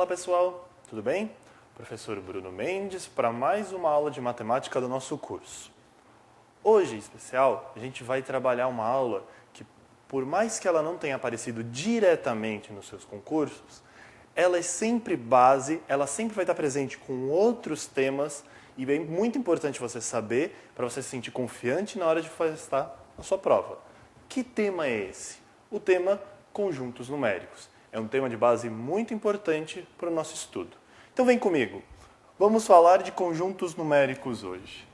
pessoal, tudo bem? Professor Bruno Mendes para mais uma aula de matemática do nosso curso. Hoje, em especial, a gente vai trabalhar uma aula que, por mais que ela não tenha aparecido diretamente nos seus concursos, ela é sempre base, ela sempre vai estar presente com outros temas e é muito importante você saber para você se sentir confiante na hora de fazer a sua prova. Que tema é esse? O tema conjuntos numéricos. É um tema de base muito importante para o nosso estudo. Então vem comigo. Vamos falar de conjuntos numéricos hoje.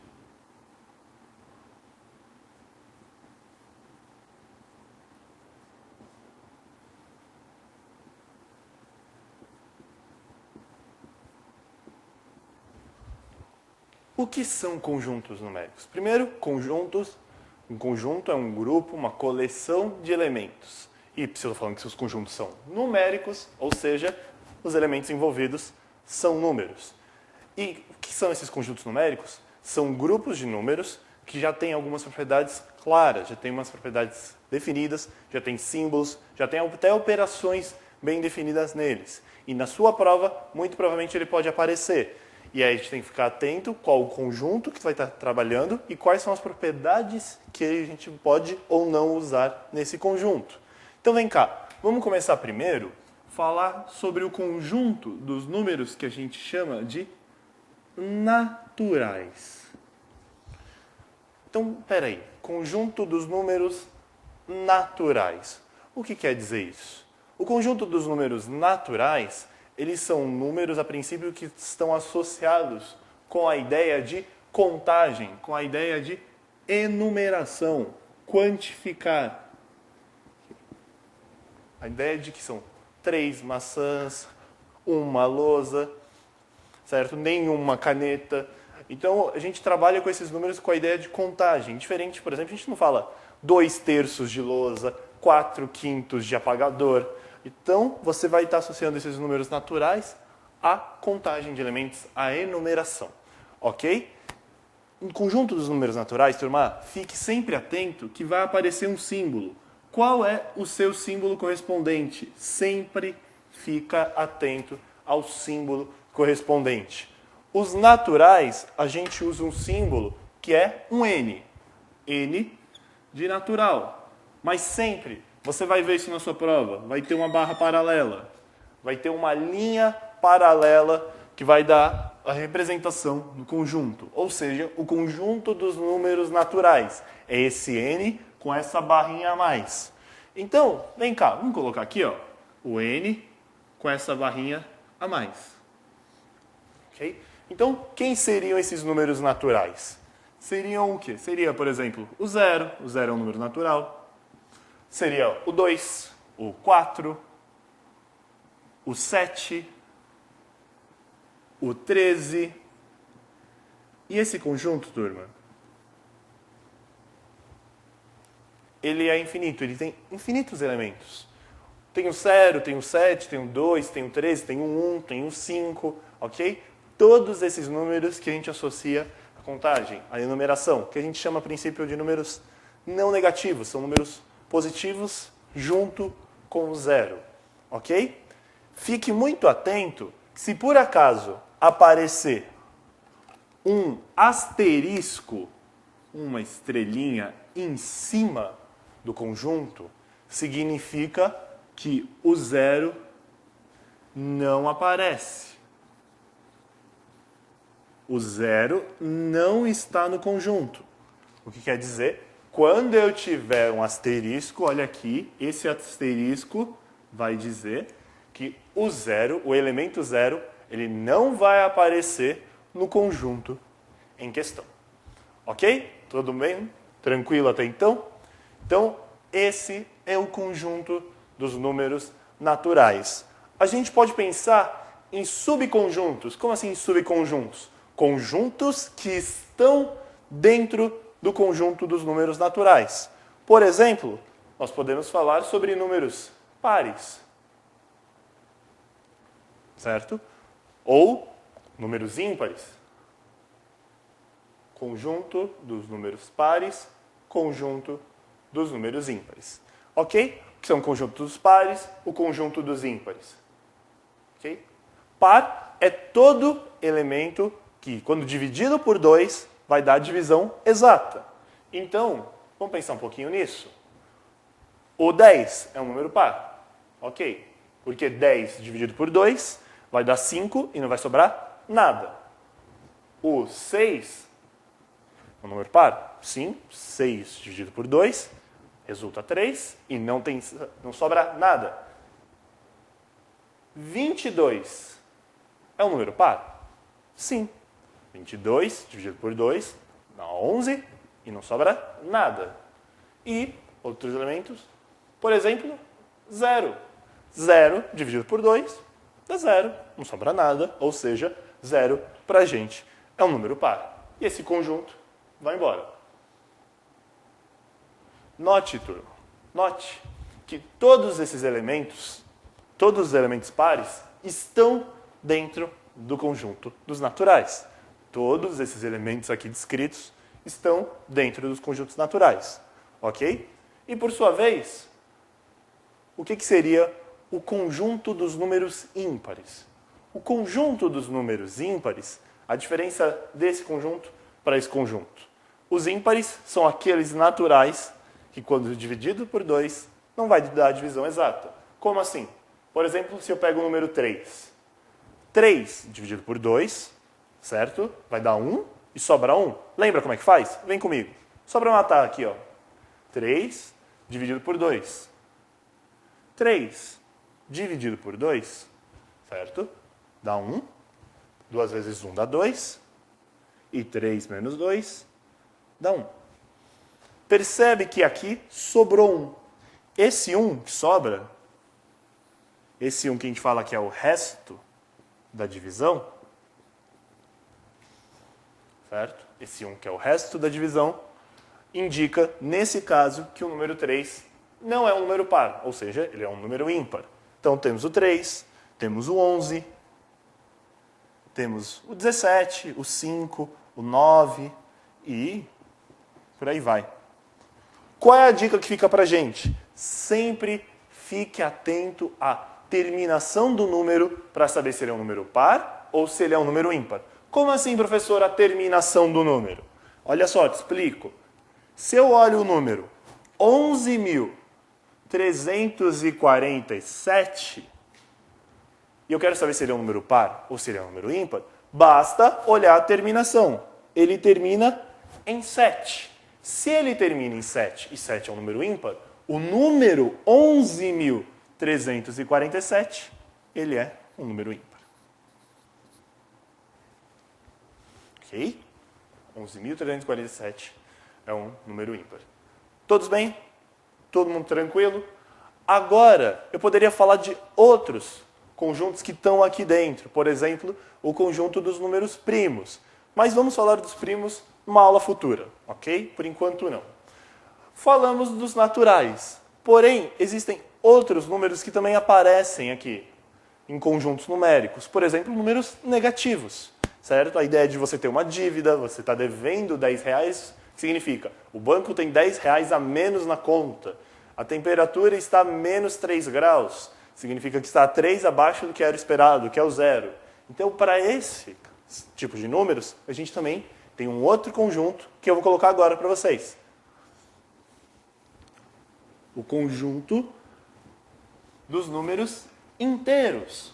O que são conjuntos numéricos? Primeiro, um conjunto é um grupo, uma coleção de elementos. E se eu estou falando que os conjuntos são numéricos, ou seja, os elementos envolvidos são números. E o que são esses conjuntos numéricos? São grupos de números que já têm algumas propriedades claras, já têm umas propriedades definidas, já tem símbolos, já tem até operações bem definidas neles. E na sua prova, muito provavelmente ele pode aparecer. E aí a gente tem que ficar atento qual o conjunto que vai estar trabalhando e quais são as propriedades que a gente pode ou não usar nesse conjunto. Então vem cá, vamos começar primeiro a falar sobre o conjunto dos números que a gente chama de naturais. Então, peraí, conjunto dos números naturais. O que quer dizer isso? O conjunto dos números naturais, eles são números, a princípio, que estão associados com a ideia de contagem, com a ideia de enumeração, quantificar. A ideia de que são 3 maçãs, uma lousa, certo? Nenhuma caneta. Então, a gente trabalha com esses números com a ideia de contagem. Diferente, por exemplo, a gente não fala 2/3 de lousa, 4/5 de apagador. Então, você vai estar associando esses números naturais à contagem de elementos, à enumeração. Ok? No conjunto dos números naturais, turma, fique sempre atento que vai aparecer um símbolo. Qual é o seu símbolo correspondente? Sempre fica atento ao símbolo correspondente. Os naturais, a gente usa um símbolo que é um N. N de natural. Mas sempre, você vai ver isso na sua prova, vai ter uma barra paralela. Vai ter uma linha paralela que vai dar a representação do conjunto. Ou seja, o conjunto dos números naturais. É esse N com essa barrinha a mais. Então, vem cá, vamos colocar aqui, ó, o N com essa barrinha a mais. Ok? Então, quem seriam esses números naturais? Seriam o quê? Seria, por exemplo, o 0. O 0 é um número natural. Seria o 2, o 4, o 7, o 13. E esse conjunto, turma, ele é infinito, ele tem infinitos elementos. Tem o 0, tem o 7, tem o 2, tem o 13, tem o 1, tem o 5, ok? Todos esses números que a gente associa à contagem, à enumeração, que a gente chama a princípio de números não negativos, são números positivos junto com o 0, ok? Fique muito atento, se por acaso aparecer um asterisco, uma estrelinha em cima do conjunto, significa que o 0 não aparece. O 0 não está no conjunto. O que quer dizer? Quando eu tiver um asterisco, olha aqui, esse asterisco vai dizer que o 0, o elemento 0, ele não vai aparecer no conjunto em questão. Ok? Tudo bem? Tranquilo até então? Então, esse é o conjunto dos números naturais. A gente pode pensar em subconjuntos. Como assim subconjuntos? Conjuntos que estão dentro do conjunto dos números naturais. Por exemplo, nós podemos falar sobre números pares. Certo? Ou números ímpares. Conjunto dos números pares, conjunto dos números ímpares. Ok? Que são o conjunto dos pares, o conjunto dos ímpares. Ok? Par é todo elemento que, quando dividido por 2, vai dar a divisão exata. Então, vamos pensar um pouquinho nisso. O 10 é um número par. Ok. Porque 10 dividido por 2 vai dar 5 e não vai sobrar nada. O 6 é um número par? Sim. 6 dividido por 2 resulta 3 e não sobra nada. 22 é um número par? Sim. 22 dividido por 2 dá 11 e não sobra nada. E outros elementos, por exemplo, 0. 0 dividido por 2 dá 0, não sobra nada, ou seja, 0 para a gente é um número par. E esse conjunto vai embora. Note, turma, note que todos esses elementos, todos os elementos pares, estão dentro do conjunto dos naturais. Todos esses elementos aqui descritos estão dentro dos conjuntos naturais. Ok? E por sua vez, o que seria o conjunto dos números ímpares? O conjunto dos números ímpares, a diferença desse conjunto para esse conjunto. Os ímpares são aqueles naturais que, quando dividido por 2, não vai dar a divisão exata. Como assim? Por exemplo, se eu pego o número 3. 3 dividido por 2, certo? Vai dar 1 e sobra 1. Lembra como é que faz? Vem comigo. Só para matar aqui, ó. 3 dividido por 2. 3 dividido por 2, certo? Dá 1. 2 vezes 1 dá 2. E 3 menos 2 dá 1. Percebe que aqui sobrou 1. Esse 1 que sobra, esse 1 que a gente fala que é o resto da divisão, certo? Esse 1 que é o resto da divisão, indica, nesse caso, que o número 3 não é um número par, ou seja, ele é um número ímpar. Então temos o 3, temos o 11, temos o 17, o 5, o 9 e por aí vai. Qual é a dica que fica pra gente? Sempre fique atento à terminação do número para saber se ele é um número par ou se ele é um número ímpar. Como assim, professor, a terminação do número? Olha só, te explico. Se eu olho o número 11.347 e eu quero saber se ele é um número par ou se ele é um número ímpar, basta olhar a terminação. Ele termina em 7. Se ele termina em 7 e 7 é um número ímpar, o número 11.347, ele é um número ímpar. Ok? 11.347 é um número ímpar. Todos bem? Todo mundo tranquilo? Agora, eu poderia falar de outros conjuntos que estão aqui dentro. Por exemplo, o conjunto dos números primos. Mas vamos falar dos primos numa aula futura, ok? Por enquanto, não. Falamos dos naturais. Porém, existem outros números que também aparecem aqui em conjuntos numéricos. Por exemplo, números negativos, certo? A ideia de você ter uma dívida, você está devendo R$10, significa o banco tem R$10 a menos na conta. A temperatura está a menos 3 graus. Significa que está a 3 abaixo do que era esperado, que é o zero. Então, para esse tipo de números, a gente também tem um outro conjunto que eu vou colocar agora para vocês. O conjunto dos números inteiros.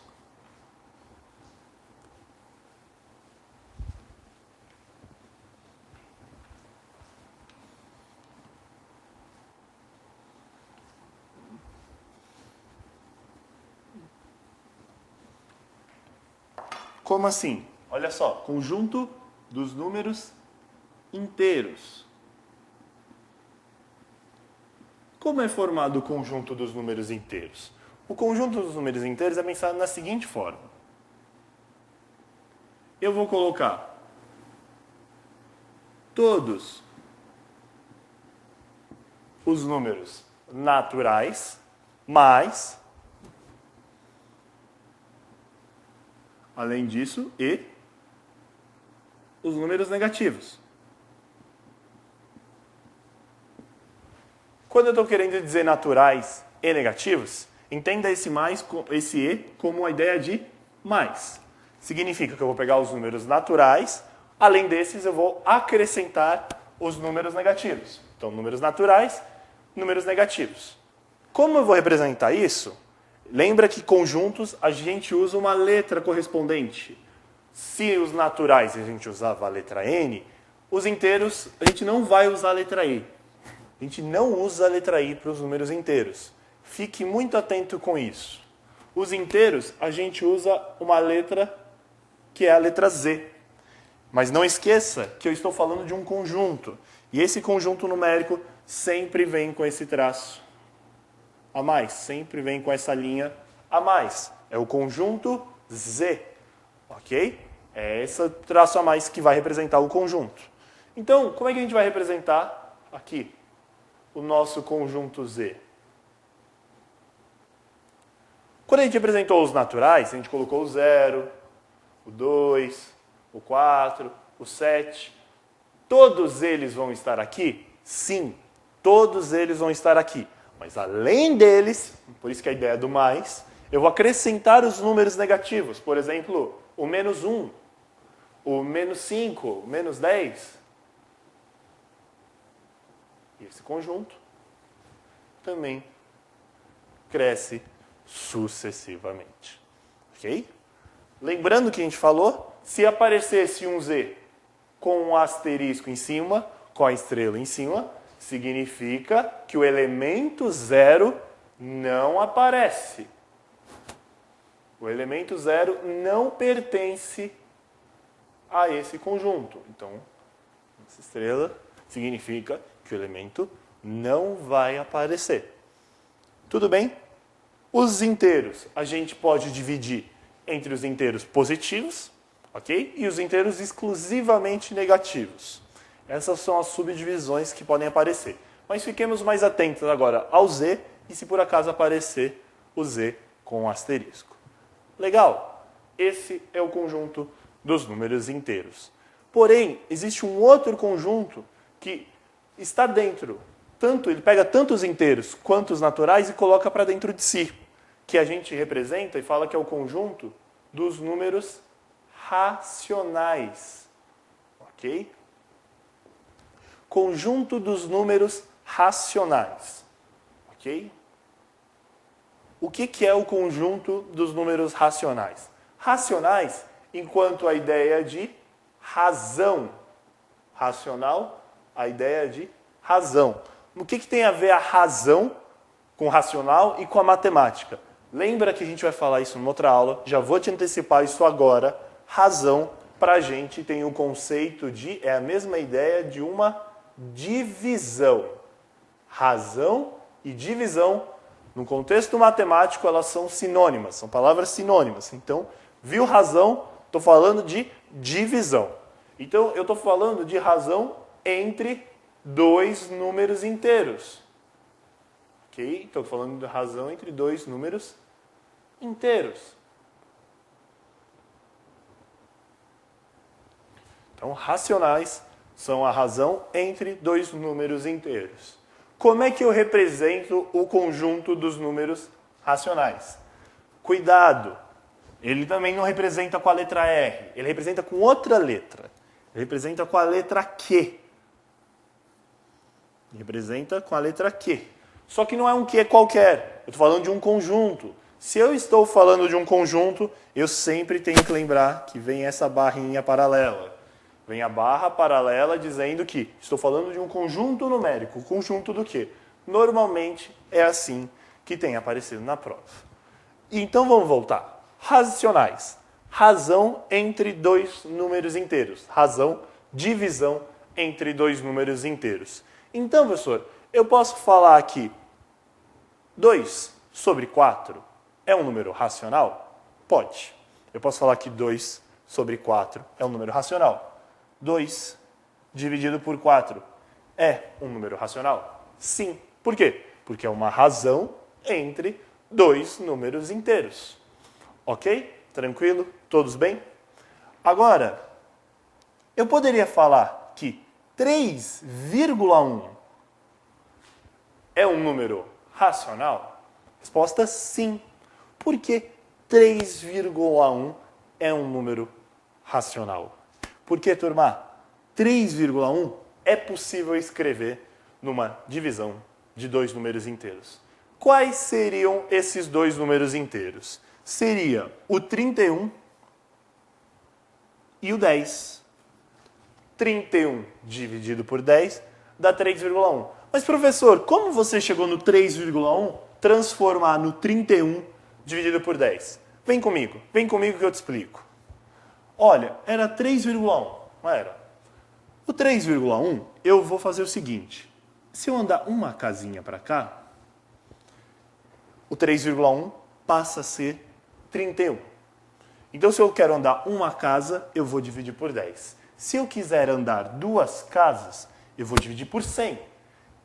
Como assim? Olha só, conjunto dos números inteiros. Como é formado o conjunto dos números inteiros? O conjunto dos números inteiros é pensado na seguinte forma. Eu vou colocar todos os números naturais mais, além disso, e os números negativos. Quando eu estou querendo dizer naturais e negativos, entenda esse mais, esse e como a ideia de mais. Significa que eu vou pegar os números naturais, além desses eu vou acrescentar os números negativos. Então, números naturais, números negativos. Como eu vou representar isso? Lembra que conjuntos a gente usa uma letra correspondente. Se os naturais a gente usava a letra N, os inteiros a gente não vai usar a letra I. A gente não usa a letra I para os números inteiros. Fique muito atento com isso. Os inteiros a gente usa uma letra que é a letra Z. Mas não esqueça que eu estou falando de um conjunto. E esse conjunto numérico sempre vem com esse traço a mais. Sempre vem com essa linha a mais. É o conjunto Z. Ok? É esse traço a mais que vai representar o conjunto. Então, como é que a gente vai representar aqui o nosso conjunto Z? Quando a gente representou os naturais, a gente colocou o 0, o 2, o 4, o 7. Todos eles vão estar aqui? Sim, todos eles vão estar aqui. Mas além deles, por isso que a ideia é do mais, eu vou acrescentar os números negativos. Por exemplo, o menos 1, o menos 5, o menos 10. E esse conjunto também cresce sucessivamente. Ok? Lembrando que a gente falou, se aparecesse um Z com um asterisco em cima, com a estrela em cima, significa que o elemento 0 não aparece. O elemento 0 não pertence a esse conjunto. Então, essa estrela significa que o elemento não vai aparecer. Tudo bem? Os inteiros a gente pode dividir entre os inteiros positivos, ok? E os inteiros exclusivamente negativos. Essas são as subdivisões que podem aparecer. Mas fiquemos mais atentos agora ao Z e se por acaso aparecer o Z com um asterisco. Legal? Esse é o conjunto dos números inteiros. Porém, existe um outro conjunto que está dentro. Ele pega tanto os inteiros quanto os naturais e coloca para dentro de si, que a gente representa e fala que é o conjunto dos números racionais. Ok? Conjunto dos números racionais. Ok? O que é o conjunto dos números racionais? Racionais, enquanto a ideia de razão. Racional, a ideia de razão. O que tem a ver a razão com o racional e com a matemática? Lembra que a gente vai falar isso em outra aula, já vou te antecipar isso agora. Razão, para a gente, tem o conceito de, é a mesma ideia de uma divisão. Razão e divisão, no contexto matemático, elas são sinônimas, são palavras sinônimas. Então, viu razão, estou falando de divisão. Então, eu estou falando de razão entre dois números inteiros. Ok? Estou falando de razão entre dois números inteiros. Então, racionais são a razão entre dois números inteiros. Como é que eu represento o conjunto dos números racionais? Cuidado! Ele também não representa com a letra R, ele representa com outra letra. Ele representa com a letra Q. Representa com a letra Q. Só que não é um Q qualquer. Eu estou falando de um conjunto. Se eu estou falando de um conjunto, eu sempre tenho que lembrar que vem essa barrinha paralela. Vem a barra paralela dizendo que estou falando de um conjunto numérico. O conjunto do quê? Normalmente é assim que tem aparecido na prova. Então vamos voltar. Racionais. Razão entre dois números inteiros. Razão, divisão entre dois números inteiros. Então, professor, eu posso falar aqui 2 sobre 4 é um número racional? Pode. Eu posso falar que 2 sobre 4 é um número racional. 2 dividido por 4 é um número racional? Sim. Por quê? Porque é uma razão entre dois números inteiros. Ok? Tranquilo? Todos bem? Agora, eu poderia falar que 3,1 é um número racional? Resposta sim. Por que 3,1 é um número racional. Por que, turma? 3,1 é possível escrever numa divisão de dois números inteiros. Quais seriam esses dois números inteiros? Seria o 31 e o 10. 31 dividido por 10 dá 3,1. Mas, professor, como você chegou no 3,1 transformar no 31 dividido por 10? Vem comigo que eu te explico. Olha, era 3,1, não era? O 3,1, eu vou fazer o seguinte. Se eu andar uma casinha para cá, o 3,1 passa a ser 31. Então, se eu quero andar uma casa, eu vou dividir por 10. Se eu quiser andar duas casas, eu vou dividir por 100.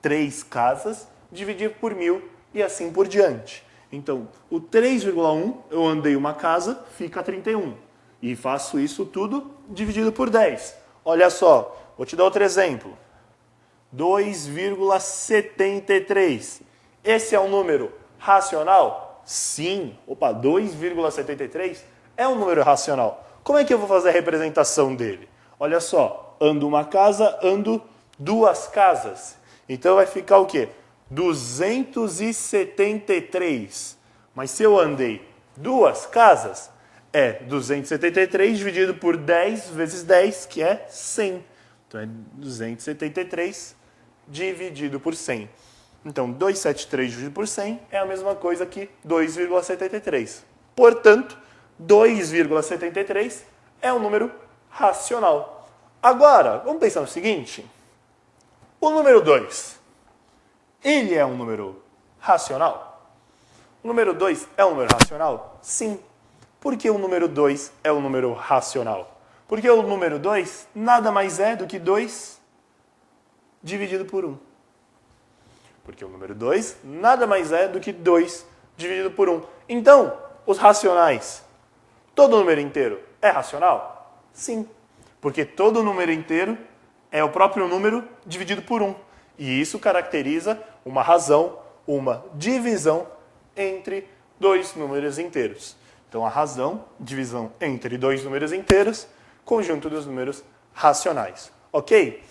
3 casas, dividir por 1.000 e assim por diante. Então, o 3,1, eu andei uma casa, fica 31. E faço isso tudo dividido por 10. Olha só, vou te dar outro exemplo. 2,73. Esse é um número racional? Sim. 2,73 é um número racional. Como é que eu vou fazer a representação dele? Olha só, ando uma casa, ando duas casas. Então vai ficar o quê? 273. Mas se eu andei duas casas, é 273 dividido por 10 vezes 10, que é 100. Então é 273 dividido por 100. Então 273 dividido por 100 é a mesma coisa que 2,73. Portanto, 2,73 é um número racional. Agora, vamos pensar no seguinte. O número 2, ele é um número racional? O número 2 é um número racional? Sim. Por que o número 2 é um número racional? Porque o número 2 nada mais é do que 2 dividido por 1. Porque o número 2 nada mais é do que 2 dividido por 1. Então, os racionais, todo número inteiro é racional? Sim. Porque todo número inteiro é o próprio número dividido por 1. E isso caracteriza uma razão, uma divisão entre dois números inteiros. Então, a razão, divisão entre dois números inteiros, conjunto dos números racionais. Ok?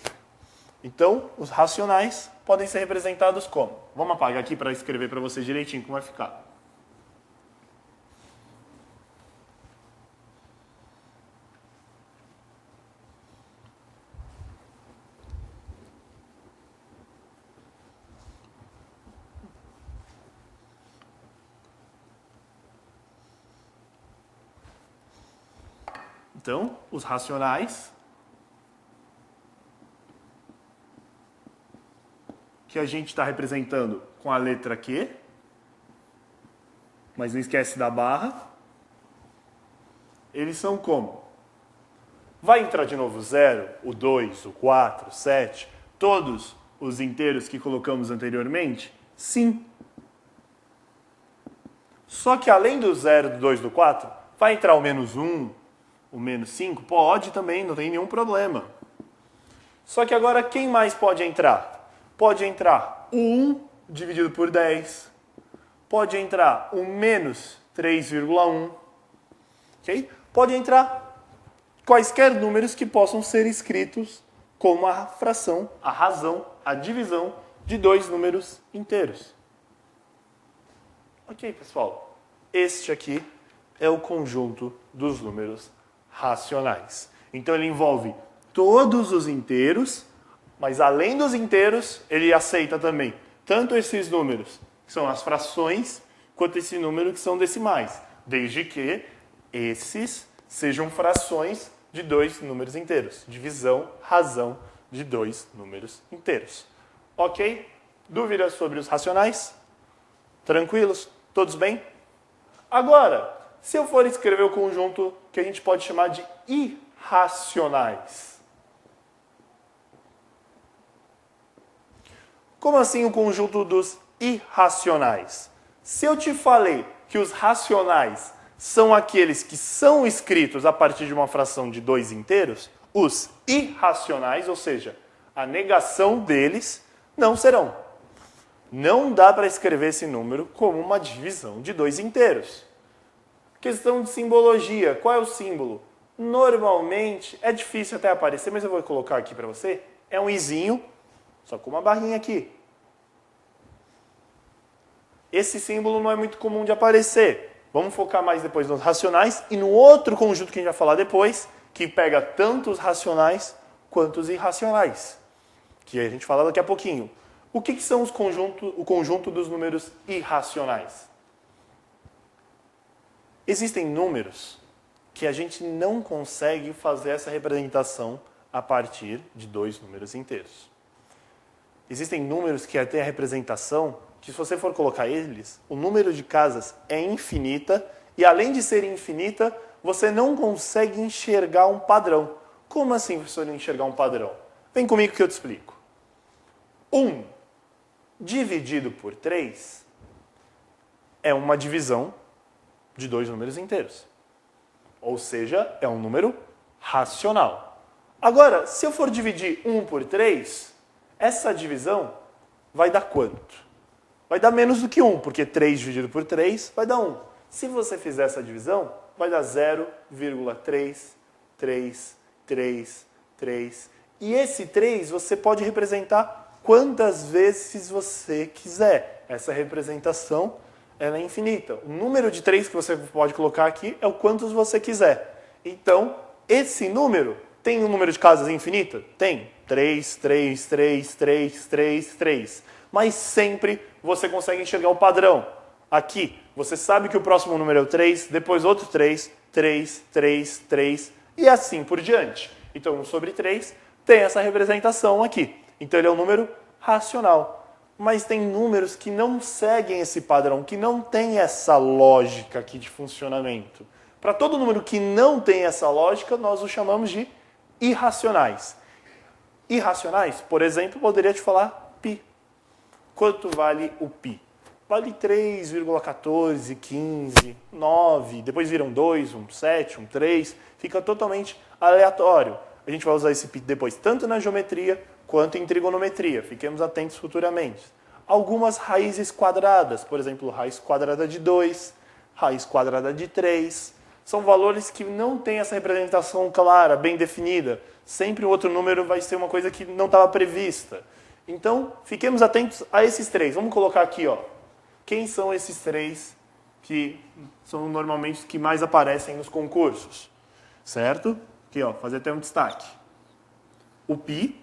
Então, os racionais podem ser representados como? Vamos apagar aqui para escrever para vocês direitinho como vai ficar. Então, os racionais, que a gente está representando com a letra Q, mas não esquece da barra, eles são como? Vai entrar de novo o 0, o 2, o 4, o 7, todos os inteiros que colocamos anteriormente? Sim. Só que além do 0, do 2, do 4, vai entrar o menos 1, o menos 5? Pode também, não tem nenhum problema. Só que agora quem mais pode entrar? Pode entrar o 1 dividido por 10. Pode entrar o menos 3,1. Okay? Pode entrar quaisquer números que possam ser escritos como a fração, a razão, a divisão de dois números inteiros. Ok, pessoal? Este aqui é o conjunto dos números racionais. Então ele envolve todos os inteiros, mas além dos inteiros, ele aceita também tanto esses números, que são as frações, quanto esse número que são decimais, desde que esses sejam frações de dois números inteiros. Divisão, razão de dois números inteiros. Ok? Dúvidas sobre os racionais? Tranquilos? Todos bem? Agora, se eu for escrever o conjunto que a gente pode chamar de irracionais. Como assim o conjunto dos irracionais? Se eu te falei que os racionais são aqueles que são escritos a partir de uma fração de dois inteiros, os irracionais, ou seja, a negação deles, não serão. Não dá para escrever esse número como uma divisão de dois inteiros. Questão de simbologia. Qual é o símbolo? Normalmente, é difícil até aparecer, mas eu vou colocar aqui para você. É um izinho, só com uma barrinha aqui. Esse símbolo não é muito comum de aparecer. Vamos focar mais depois nos racionais e no outro conjunto que a gente vai falar depois, que pega tanto os racionais quanto os irracionais, que a gente fala daqui a pouquinho. O que são o conjunto dos números irracionais? Existem números que a gente não consegue fazer essa representação a partir de dois números inteiros. Existem números que até a representação, que se você for colocar eles, o número de casas é infinita e além de ser infinita, você não consegue enxergar um padrão. Como assim, professor, enxergar um padrão? Vem comigo que eu te explico. 1 dividido por 3 é uma divisão de dois números inteiros. Ou seja, é um número racional. Agora, se eu for dividir 1 por 3, essa divisão vai dar quanto? Vai dar menos do que 1, porque 3 dividido por 3 vai dar 1. Se você fizer essa divisão, vai dar 0,33333. E esse 3 você pode representar quantas vezes você quiser. Essa representação ela é infinita. O número de 3 que você pode colocar aqui é o quantos você quiser. Então, esse número tem um número de casas infinita? Tem. 3, 3, 3, 3, 3, 3. Mas sempre você consegue enxergar o padrão. Aqui, você sabe que o próximo número é o 3, depois outro 3, 3, 3, 3, e assim por diante. Então, 1 sobre 3 tem essa representação aqui. Então, ele é um número racional. Mas tem números que não seguem esse padrão, que não tem essa lógica aqui de funcionamento. Para todo número que não tem essa lógica, nós o chamamos de irracionais. Irracionais, por exemplo, poderia te falar π. Quanto vale o π? Vale 3,1415, 9, depois viram 2, 7, 3, fica totalmente aleatório. A gente vai usar esse π depois tanto na geometria quanto em trigonometria. Fiquemos atentos futuramente. Algumas raízes quadradas, por exemplo, raiz quadrada de 2, raiz quadrada de 3, são valores que não têm essa representação clara, bem definida. Sempre o outro número vai ser uma coisa que não estava prevista. Então, fiquemos atentos a esses 3. Vamos colocar aqui, ó. Quem são esses 3 que são normalmente os que mais aparecem nos concursos? Certo? Aqui, ó, fazer até um destaque. O π,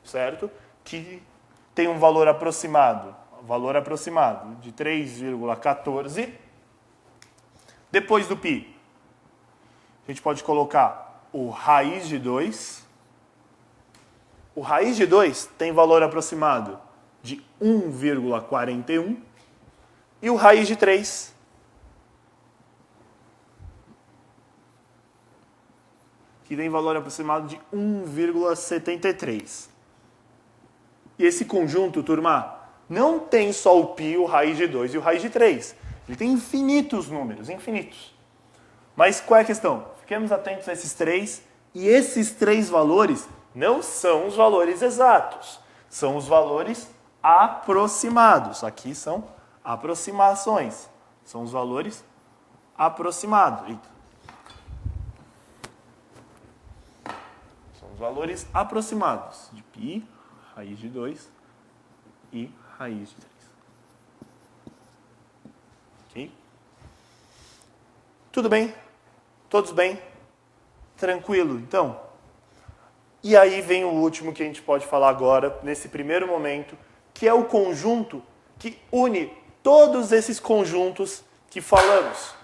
certo? Que tem um valor aproximado de 3,14. Depois do π, a gente pode colocar o raiz de 2. O raiz de 2 tem valor aproximado de 1,41. E o raiz de 3 que tem valor aproximado de 1,73. E esse conjunto, turma, não tem só o π, o raiz de 2 e o raiz de 3. Ele tem infinitos números, infinitos. Mas qual é a questão? Fiquemos atentos a esses 3. E esses 3 valores não são os valores exatos. São os valores aproximados. Aqui são aproximações. São os valores aproximados. São os valores aproximados de π, raiz de 2 e raiz de 3. Ok? Tudo bem? Todos bem? Tranquilo, então? E aí vem o último que a gente pode falar agora, nesse primeiro momento, que é o conjunto que une todos esses conjuntos que falamos.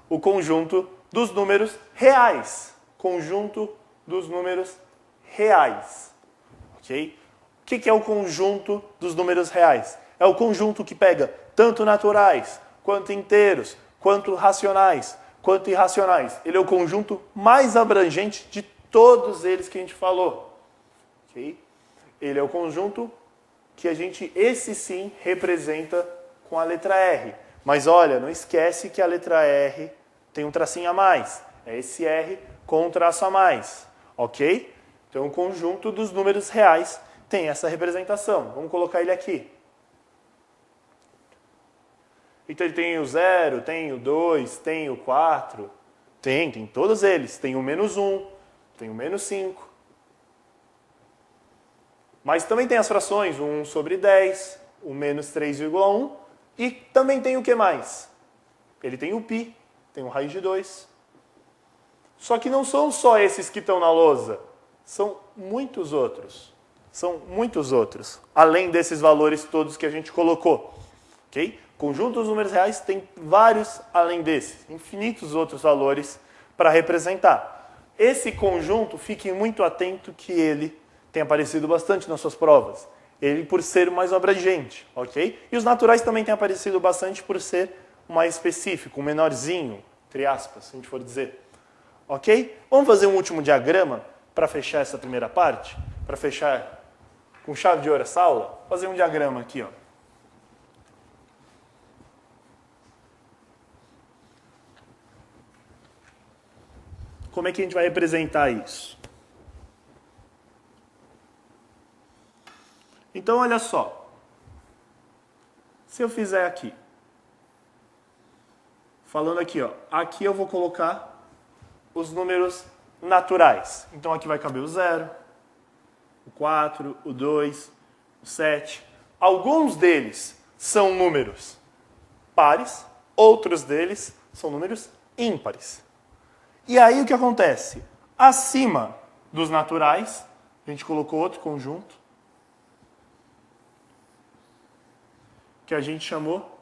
O conjunto dos números reais. Conjunto dos números reais. Ok? O que é o conjunto dos números reais? É o conjunto que pega tanto naturais, quanto inteiros, quanto racionais, quanto irracionais. Ele é o conjunto mais abrangente de todos eles que a gente falou. Okay? Ele é o conjunto que a gente, esse sim, representa com a letra R. Mas olha, não esquece que a letra R tem um tracinho a mais. É esse R com um traço a mais. Ok? Então o conjunto dos números reais tem essa representação. Vamos colocar ele aqui. Então ele tem o 0, tem o 2, tem o 4. Tem todos eles. Tem o menos 1, tem o menos 5. Mas também tem as frações, o 1 sobre 10, o menos 3,1. E também tem o que mais? Ele tem o π, tem o raiz de 2. Só que não são só esses que estão na lousa. São muitos outros. São muitos outros. Além desses valores todos que a gente colocou. Ok? O conjunto dos números reais tem vários além desses. Infinitos outros valores para representar. Esse conjunto, fiquem muito atento que ele tem aparecido bastante nas suas provas. Ele por ser mais abrangente, ok? E os naturais também têm aparecido bastante por ser mais específico, um menorzinho, entre aspas, se a gente for dizer. Ok? Vamos fazer um último diagrama para fechar essa primeira parte? Para fechar com chave de ouro essa aula? Vou fazer um diagrama aqui, ó. Como é que a gente vai representar isso? Então, olha só. Se eu fizer aqui, falando aqui, ó, aqui eu vou colocar os números naturais. Então, aqui vai caber o 0, o 4, o 2, o 7. Alguns deles são números pares, outros deles são números ímpares. E aí o que acontece? Acima dos naturais, a gente colocou outro conjunto, que a gente chamou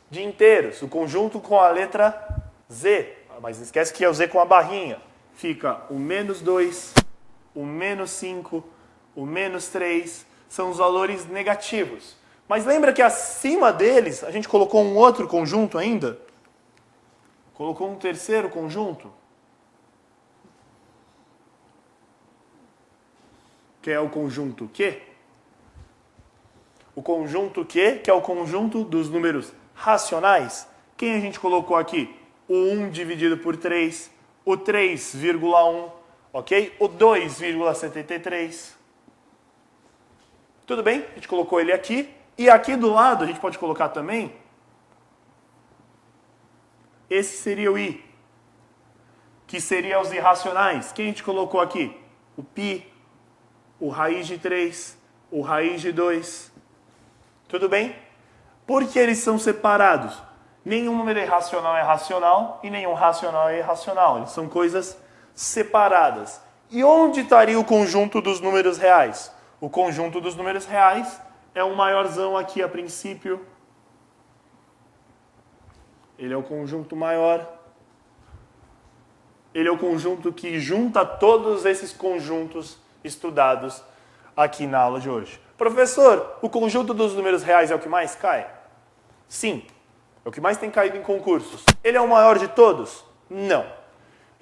de inteiros, o conjunto com a letra Z, mas não esquece que é o Z com a barrinha. Fica o menos 2, o menos 5, o menos 3, são os valores negativos. Mas lembra que acima deles a gente colocou um outro conjunto ainda? Colocou um terceiro conjunto? Que é o conjunto Q? O conjunto Q, que é o conjunto dos números racionais. Quem a gente colocou aqui? O 1 dividido por 3, o 3,1, ok? O 2,73. Tudo bem? A gente colocou ele aqui. E aqui do lado a gente pode colocar também. Esse seria o I, que seria os irracionais. Quem a gente colocou aqui? O π, o raiz de 3, o raiz de 2. Tudo bem? Porque eles são separados. Nenhum número irracional é racional e nenhum racional é irracional. Eles são coisas separadas. E onde estaria o conjunto dos números reais? O conjunto dos números reais é o maiorzão aqui a princípio. Ele é o conjunto maior. Ele é o conjunto que junta todos esses conjuntos estudados aqui na aula de hoje. Professor, o conjunto dos números reais é o que mais cai? Sim, é o que mais tem caído em concursos. Ele é o maior de todos? Não.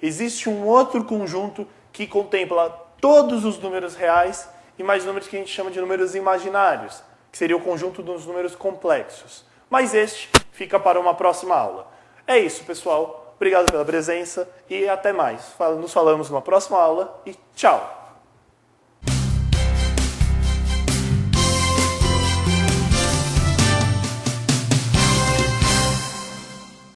Existe um outro conjunto que contempla todos os números reais e mais números que a gente chama de números imaginários, que seria o conjunto dos números complexos. Mas este fica para uma próxima aula. É isso, pessoal. Obrigado pela presença e até mais. Nos falamos numa próxima aula e tchau!